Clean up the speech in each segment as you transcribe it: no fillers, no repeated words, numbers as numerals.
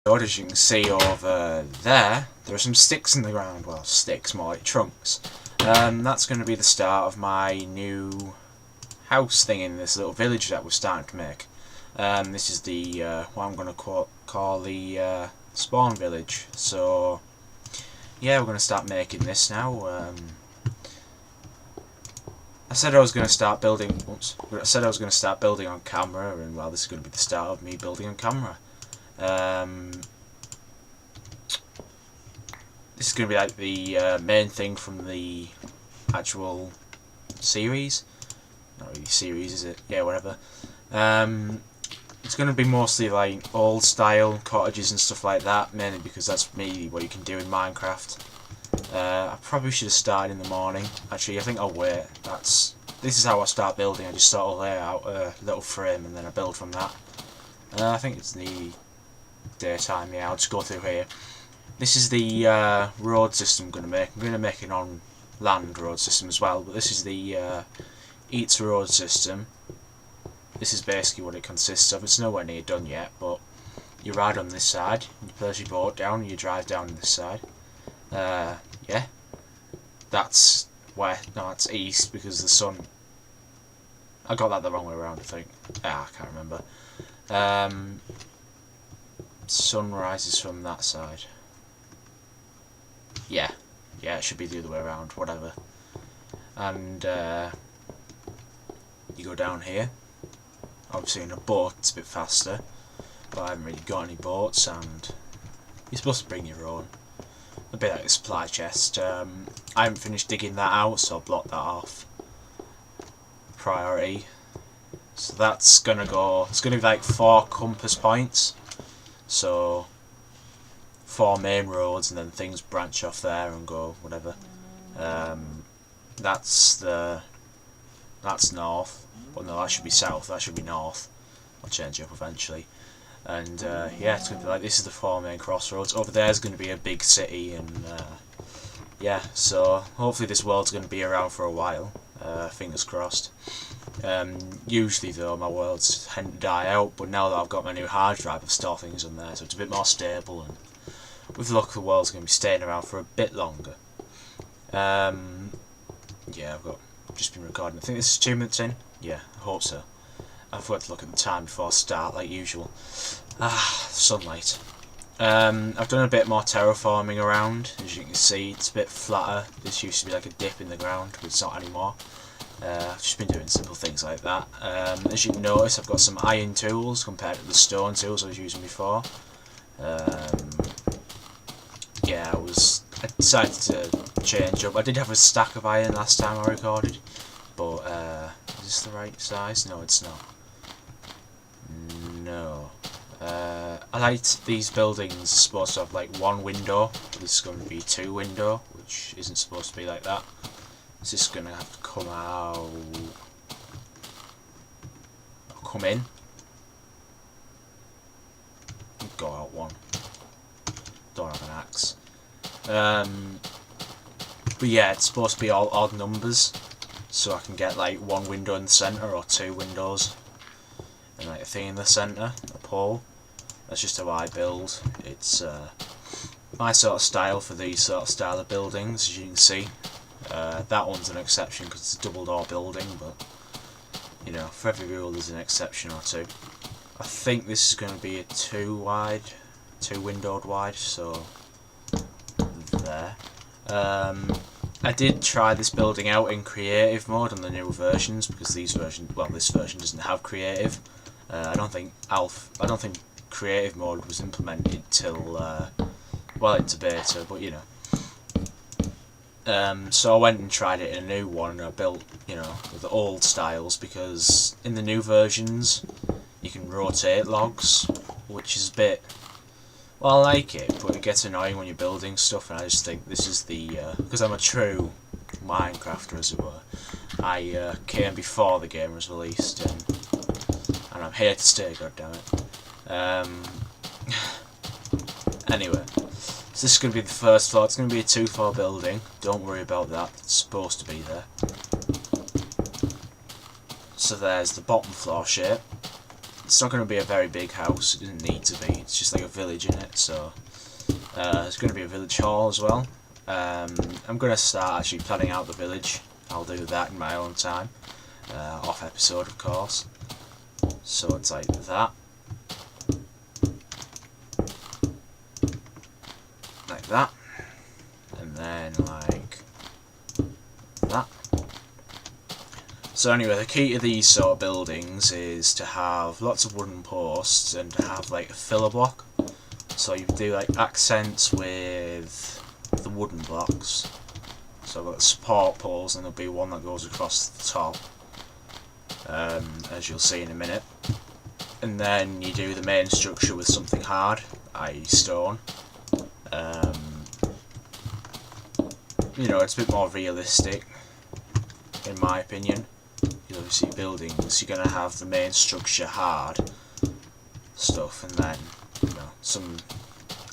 As you can see over there, there are some sticks in the ground. Well, sticks, more like trunks. That's going to be the start of my new house thing in this little village that we're starting to make. This is the what I'm going to call the spawn village. So yeah, we're going to start making this now. I said I was going to start building. I said I was going to start building on camera, and well, this is going to be the start of me building on camera. This is going to be like the main thing from the actual series. Not really series, is it? Yeah, whatever. It's going to be mostly like old style cottages and stuff like that, mainly because that's mainly what you can do in Minecraft. I probably should have started in the morning. Actually, I think I'll wait. This is how I start building. I just sort of lay out a little frame and then I build from that. I think it's the daytime. Yeah, I'll just go through here. This is the road system I'm going to make. I'm going to make an on-land road system as well, but this is the Eats road system. This is basically what it consists of. It's nowhere near done yet, but you ride on this side, you place your boat down, and you drive down this side. Yeah, that's where. No, it's east because the sun. I got that the wrong way around, I think. I can't remember. Sun rises from that side. Yeah, it should be the other way around. Whatever. And you go down here. Obviously, in a boat, it's a bit faster. But I haven't really got any boats, and you're supposed to bring your own. A bit like a supply chest. I haven't finished digging that out, so I'll block that off. Priority. So that's gonna go. It's gonna be like 4 compass points. So 4 main roads, and then things branch off there and go whatever. That's north. Well, no, that should be south. That should be north. I'll change it up eventually. And yeah, it's going to be like, this is the 4 main crossroads. Over there is going to be a big city, and yeah, so hopefully this world's going to be around for a while. Fingers crossed. Usually though, my worlds tend to die out, but now that I've got my new hard drive, I've stored things on there, so it's a bit more stable, and with luck the world's going to be staying around for a bit longer. Yeah, I've just been recording. I think this is 2 minutes in. Yeah, I hope so. I forgot to look at the time before I start, like usual. Sunlight. I've done a bit more terraforming around. As you can see, it's a bit flatter. This used to be like a dip in the ground, but it's not anymore. I've just been doing simple things like that. As you can notice, I've got some iron tools compared to the stone tools I was using before. Yeah, I decided to change up. I did have a stack of iron last time I recorded, but is this the right size? No, it's not. No. I liked these buildings supposed to have like 1 window, but this is going to be 2 window, which isn't supposed to be like that. It's just going to have to come out. Come in. Go out 1. Don't have an axe. But yeah, it's supposed to be all odd numbers, so I can get like 1 window in the centre or 2 windows, and like a thing in the centre, a pole. That's just how I build. It's my sort of style for these sort of style of buildings, as you can see. That one's an exception because it's a double door building, but you know, for every rule there's an exception or 2. I think this is going to be a 2 windowed wide, so there. I did try this building out in creative mode on the new versions, because this version doesn't have creative. I don't think creative mode was implemented till well into beta, but you know. So I went and tried it in a new one, and I built, you know, with the old styles, because in the new versions you can rotate logs, which is a bit. Well, I like it, but it gets annoying when you're building stuff, and I just think this is the because I'm a true Minecrafter, as it were. I came before the game was released, and I'm here to stay. Goddammit. Anyway, so this is going to be the first floor. It's going to be a 2-floor building. Don't worry about that. It's supposed to be there. So there's the bottom floor shape. it's not going to be a very big house. It doesn't need to be. It's just like a village in it. So there's going to be a village hall as well. I'm going to start actually planning out the village. I'll do that in my own time, off episode of course. So it's like that, and then like that. So anyway, the key to these sort of buildings is to have lots of wooden posts and to have like a filler block. So you do like accents with the wooden blocks. So I've got support poles, and there'll be one that goes across the top, as you'll see in a minute. And then you do the main structure with something hard, i.e. stone. You know, it's a bit more realistic, in my opinion. You obviously buildings, you're going to have the main structure hard stuff, and then, you know, some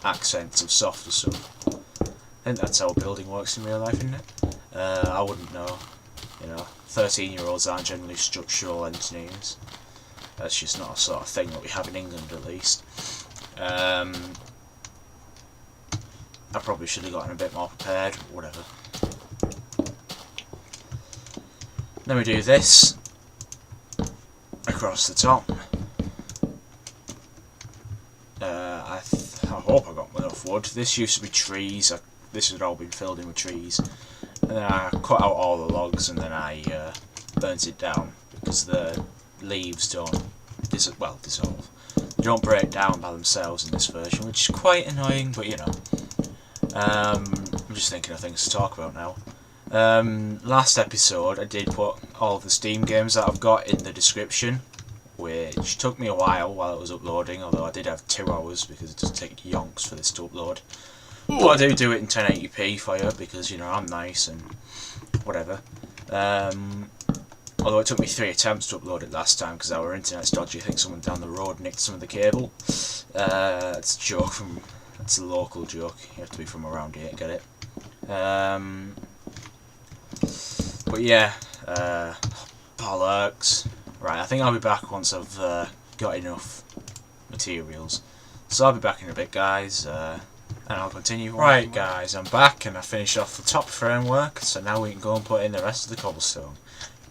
accents of softer stuff. I think that's how building works in real life, isn't it? I wouldn't know. You know, 13-year-olds aren't generally structural engineers. That's just not a sort of thing that we have in England, at least. I probably should have gotten a bit more prepared, whatever. Then we do this across the top. I hope I got enough wood. This used to be trees. This had all been filled in with trees, and then I cut out all the logs, and then I burnt it down because the leaves don't dissolve. They don't break down by themselves in this version, which is quite annoying, but you know. I'm just thinking of things to talk about now. Last episode I did put all the Steam games that I've got in the description, which took me a while it was uploading, although I did have 2 hours because it does take yonks for this to upload. But I do it in 1080p for you because, you know, I'm nice and whatever. Although it took me 3 attempts to upload it last time because our internet's dodgy. I think someone down the road nicked some of the cable. It's a joke it's a local joke. You have to be from around here to get it. But yeah, bollocks. Right, I think I'll be back once I've got enough materials. So I'll be back in a bit, guys, and I'll continue. Right, guys, I'm back, and I finished off the top framework, so now we can go and put in the rest of the cobblestone.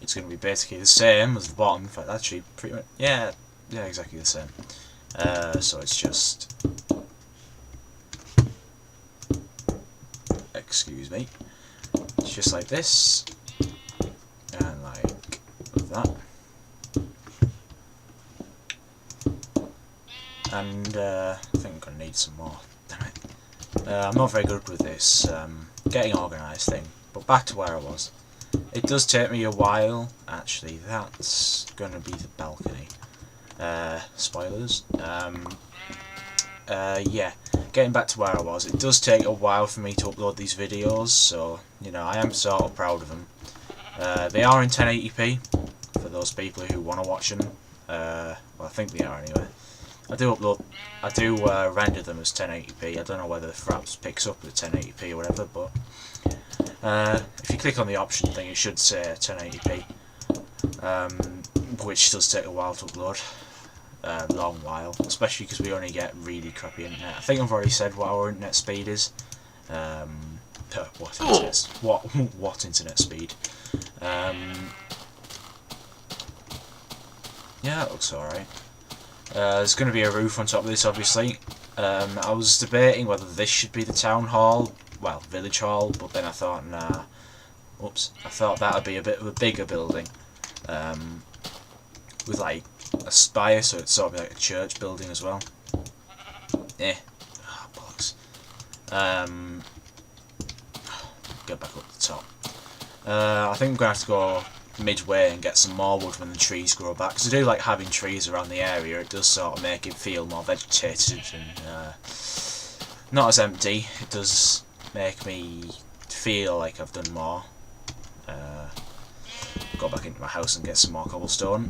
It's going to be basically the same as the bottom, in fact, actually, pretty much, yeah, exactly the same. So it's just, excuse me, it's just like this, and like that. And I think I'm going to need some more. Damn it. I'm not very good with this getting organised thing. But back to where I was. It does take me a while. Actually, that's going to be the balcony. Spoilers. Yeah, getting back to where I was. It does take a while for me to upload these videos. So, you know, I am sort of proud of them. They are in 1080p. For those people who want to watch them. Well, I think they are anyway. I do render them as 1080p. I don't know whether the Fraps picks up with 1080p or whatever, but if you click on the option thing, it should say 1080p, which does take a while to upload, long while, especially because we only get really crappy internet. I think I've already said what our internet speed is. What internet speed? Yeah, that looks alright. There's going to be a roof on top of this, obviously. I was debating whether this should be the town hall, well, village hall, but then I thought, nah. Oops. I thought that would be a bit of a bigger building, with like a spire, so it's sort of like a church building as well. Oh, bollocks. Get back up the top. I think I'm going to have to go midway and get some more wood when the trees grow back, because I do like having trees around the area. It does sort of make it feel more vegetated and not as empty. It does make me feel like I've done more. Go back into my house and get some more cobblestone.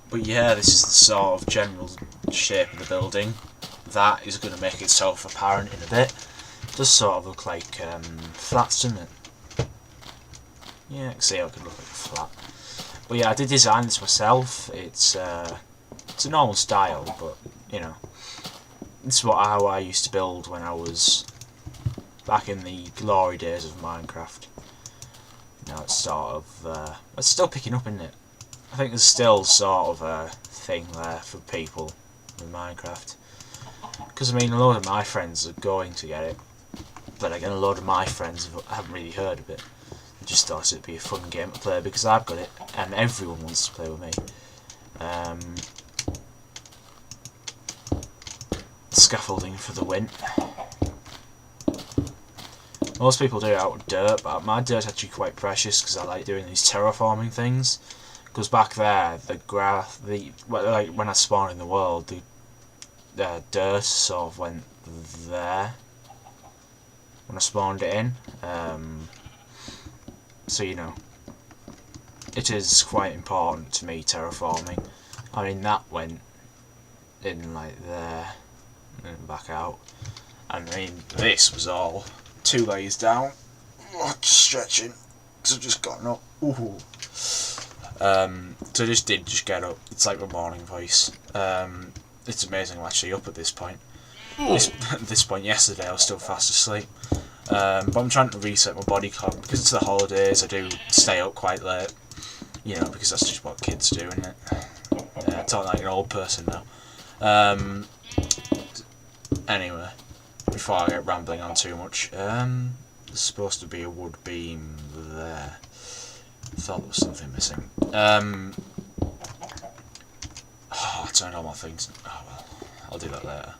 But yeah, this is the sort of general shape of the building. That is going to make itself apparent in a bit. It does sort of look like flats, doesn't it? Yeah, I can see how it could look like a flat. But yeah, I did design this myself. It's a normal style, but you know, this is how I used to build when I was back in the glory days of Minecraft. Now it's sort of it's still picking up, isn't it? I think there's still sort of a thing there for people with Minecraft. Because I mean, a load of my friends are going to get it, but again, a load of my friends haven't really heard of it. I just thought it'd be a fun game to play because I've got it, and everyone wants to play with me. Scaffolding for the win. Most people do it out of dirt, but my dirt's actually quite precious because I like doing these terraforming things. Because back there, like when I spawned in the world, the dirt sort of went there when I spawned it in. So you know, it is quite important to me terraforming. I mean, that went in like there and back out. And I mean, this was all 2 layers down. Just stretching, because I've just gotten up. Ooh. So I just did get up. It's like my morning voice. It's amazing I'm actually up at this point. At this point yesterday I was still fast asleep. But I'm trying to reset my body clock because it's the holidays. I do stay up quite late, you know, because that's just what kids do, isn't it? I'm talking like an old person now. Anyway, before I get rambling on too much, there's supposed to be a wood beam there. I thought there was something missing. Oh, I turned all my things. Oh well, I'll do that later.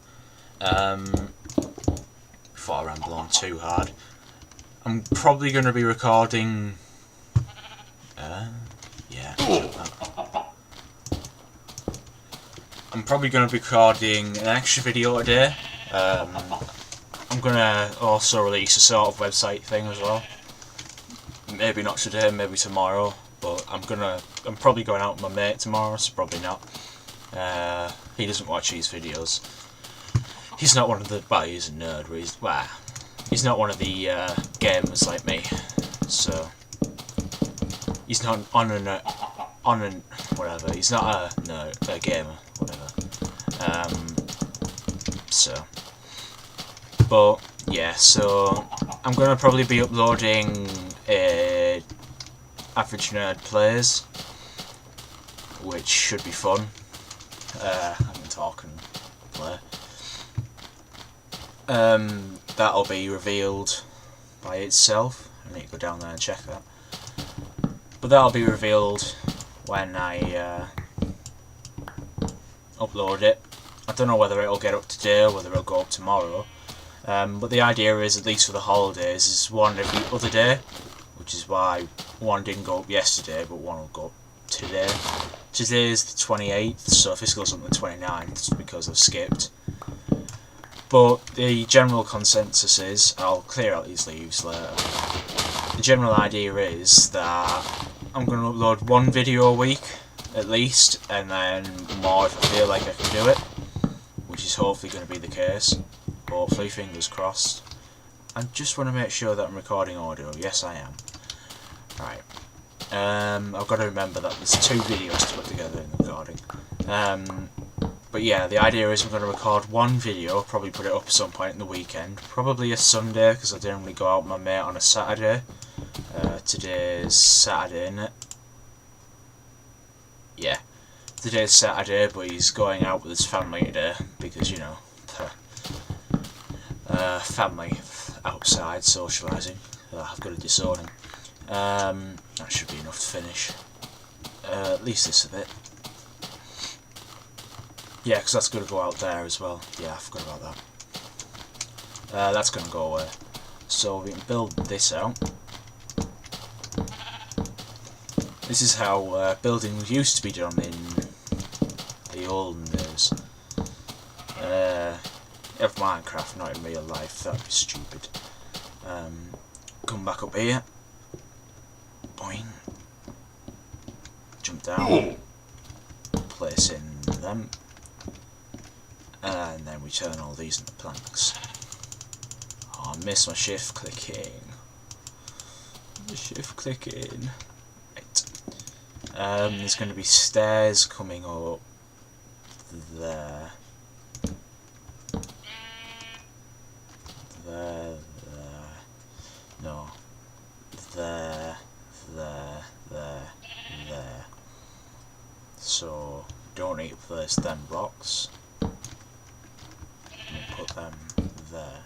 Before I ramble on too hard, I'm probably going to be recording. Yeah. I'm probably going to be recording an extra video today. I'm going to also release a sort of website thing as well. Maybe not today, maybe tomorrow, but I'm probably going out with my mate tomorrow, so probably not. He doesn't watch these videos. He's not one of the, well, he's a nerd, he's not one of the gamers like me, so he's not whatever, he's not a nerd, a gamer, whatever. But yeah, so I'm gonna probably be uploading Average Nerd Plays, which should be fun. I can talk and play. That'll be revealed by itself. I need to go down there and check that. But that'll be revealed when I upload it. I don't know whether it'll get up today or whether it'll go up tomorrow. But the idea is, at least for the holidays, is one every other day, which is why one didn't go up yesterday, but one will go up today. Today is the 28th, so if this goes up on the 29th, it's because I've skipped. But the general consensus is, I'll clear out these leaves later, the general idea is that I'm going to upload one video a week, at least, and then more if I feel like I can do it, which is hopefully going to be the case. Hopefully, fingers crossed. I just want to make sure that I'm recording audio. Yes, I am. Right. I've got to remember that there's 2 videos to put together in the recording. But yeah, the idea is I'm going to record one video, probably put it up at some point in the weekend. Probably a Sunday, because I generally go out with my mate on a Saturday. Today's Saturday, isn't it? Yeah. Today's Saturday, but he's going out with his family today, because, you know, family outside socialising. I've got to disown him. That should be enough to finish. At least this a bit. Yeah, because that's going to go out there as well. Yeah, I forgot about that. That's going to go away. So we can build this out. This is how building used to be done in the olden days. Of Minecraft, not in real life. That'd be stupid. Come back up here. Boing. Jump down. Place in them. And then we turn all these into planks. Oh, I miss my shift clicking. The shift clicking. Right. There's going to be stairs coming up there. There. No. There. So, don't need to place them blocks. Put them there.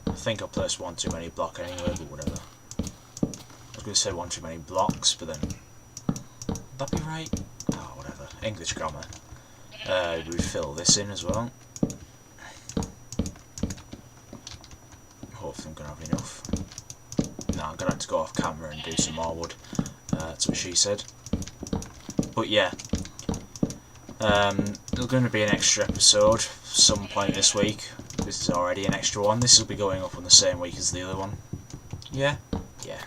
I think I placed one too many block anyway, but whatever. I was going to say one too many blocks, but then... Would that be right? Oh, whatever. English grammar. We fill this in as well. Hopefully I'm going to have enough. No, I'm going to have to go off camera and do some more wood. That's what she said. But yeah. There's going to be an extra episode some point this week. This is already an extra one. This will be going up on the same week as the other one. Yeah? Yeah.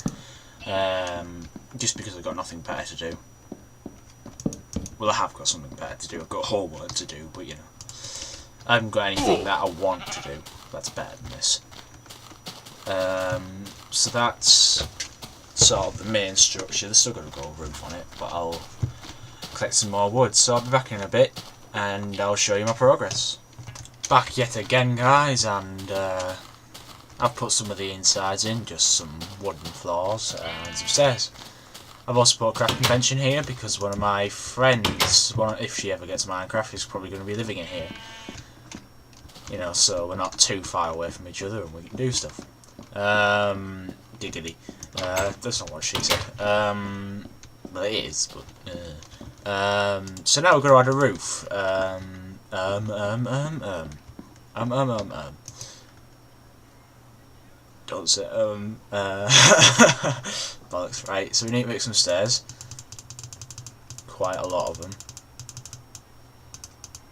Just because I've got nothing better to do. Well, I have got something better to do. I've got homework to do, but you know. I haven't got anything that I want to do. That's better than this. So that's sort of the main structure. There's still got to go a roof on it, but I'll collect some more wood. So I'll be back in a bit, and I'll show you my progress. Back yet again, guys, and I've put some of the insides in, just some wooden floors and some stairs. I've also put a crafting bench in here because one of my friends, if she ever gets Minecraft, is probably going to be living in here. You know, so we're not too far away from each other and we can do stuff. Diggity. That's not what she said. Well, it is, but... so now we're going to add a roof. Don't say, bollocks, right, so we need to make some stairs. Quite a lot of them.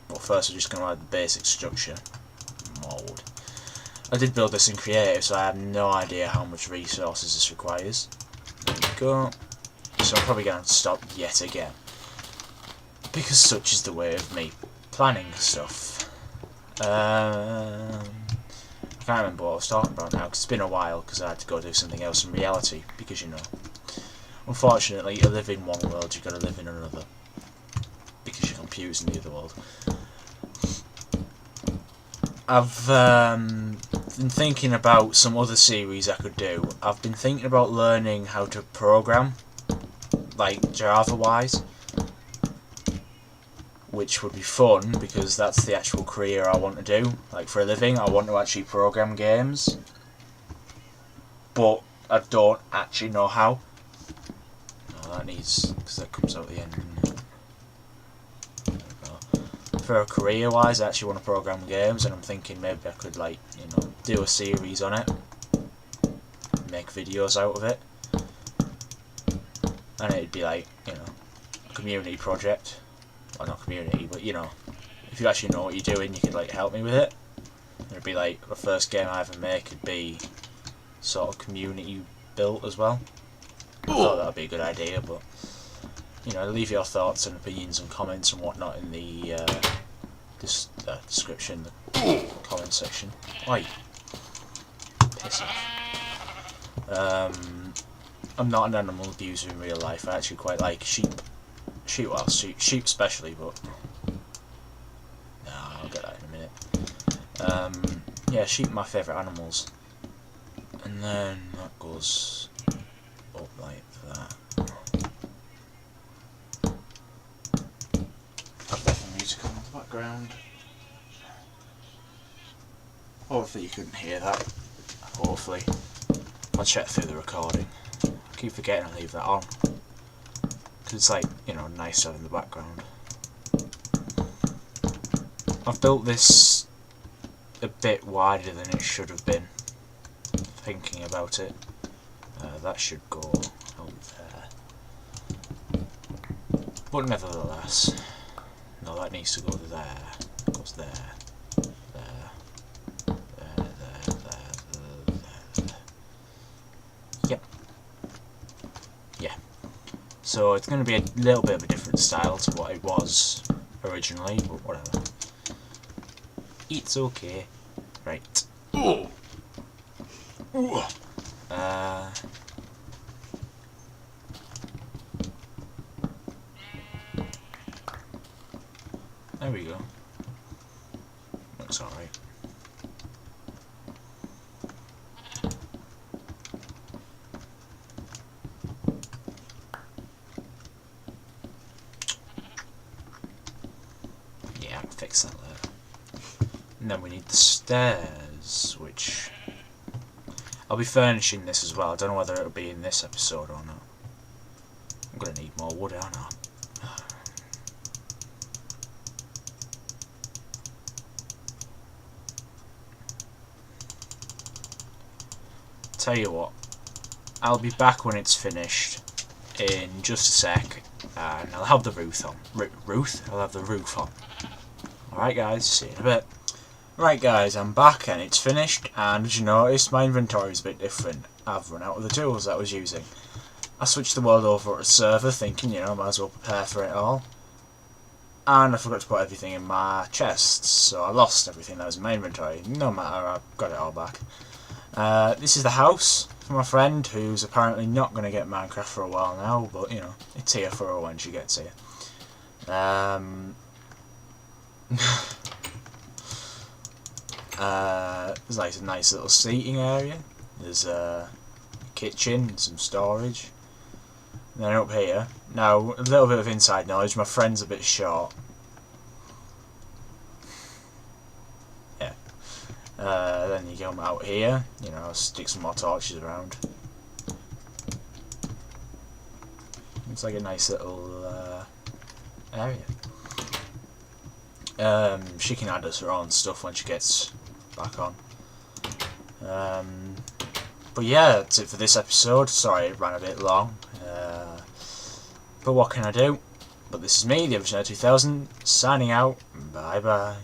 Well, first we're just going to add the basic structure. More wood. I did build this in creative, so I have no idea how much resources this requires. There we go. So I'm probably going to stop yet again. Because such is the way of me planning stuff. I can't remember what I was talking about now, because it's been a while, because I had to go do something else in reality, because you know, unfortunately, you live in one world, you've got to live in another, because your computer's in the other world. I've been thinking about some other series I could do. I've been thinking about learning how to program, like Java-wise, which would be fun because that's the actual career I want to do. Like for a living, I want to actually program games, but I don't actually know how. Oh, that needs, because that comes out at the end. There we go. For a career-wise, I actually want to program games, and I'm thinking maybe I could, like, you know, do a series on it, make videos out of it, and it'd be like, you know, a community project. Well, not community, but you know, if you actually know what you're doing, you could like help me with it. It'd be like the first game I ever make could be sort of community built as well. I thought that would be a good idea, but you know, leave your thoughts and opinions and comments and whatnot in the description, the comment section. Wait, piss off. I'm not an animal abuser in real life. I actually quite like sheep. Sheep especially, but no, I'll get that in a minute. Yeah, sheep are my favourite animals. And then that goes up like that. I've got the music on in the background. Hopefully you couldn't hear that. Hopefully. I'll check through the recording. I keep forgetting to leave that on. Because it's like, you know, nice to have in the background. I've built this a bit wider than it should have been, thinking about it. That should go out there. But nevertheless, no, that needs to go there. It goes there. There. Yep. Yeah. So it's going to be a little bit of a different style to what it was originally, but whatever. It's okay. Right. There we go. Looks alright. Yeah, I can fix that later. And then we need the stairs, which I'll be furnishing this as well. I don't know whether it'll be in this episode or not. I'm gonna need more wood, aren't I? Tell you what, I'll be back when it's finished in just a sec, and I'll have the roof on. I'll have the roof on. Alright guys, see you in a bit. Right guys, I'm back and it's finished, and as you notice, my inventory is a bit different. I've run out of the tools that I was using. I switched the world over to a server thinking, you know, might as well prepare for it all. And I forgot to put everything in my chests, so I lost everything that was in my inventory. No matter, I've got it all back. This is the house for my friend, who's apparently not going to get Minecraft for a while now, but you know, it's here for her when she gets here. There's like a nice little seating area. There's a kitchen and some storage. And then up here, now a little bit of inside knowledge, my friend's a bit short. Yeah. Then you come out here, you know, stick some more torches around. It's like a nice little area. She can add us her own stuff when she gets back on. But yeah, that's it for this episode. Sorry it ran a bit long. But what can I do? But this is me, the Original 2000, signing out. Bye bye.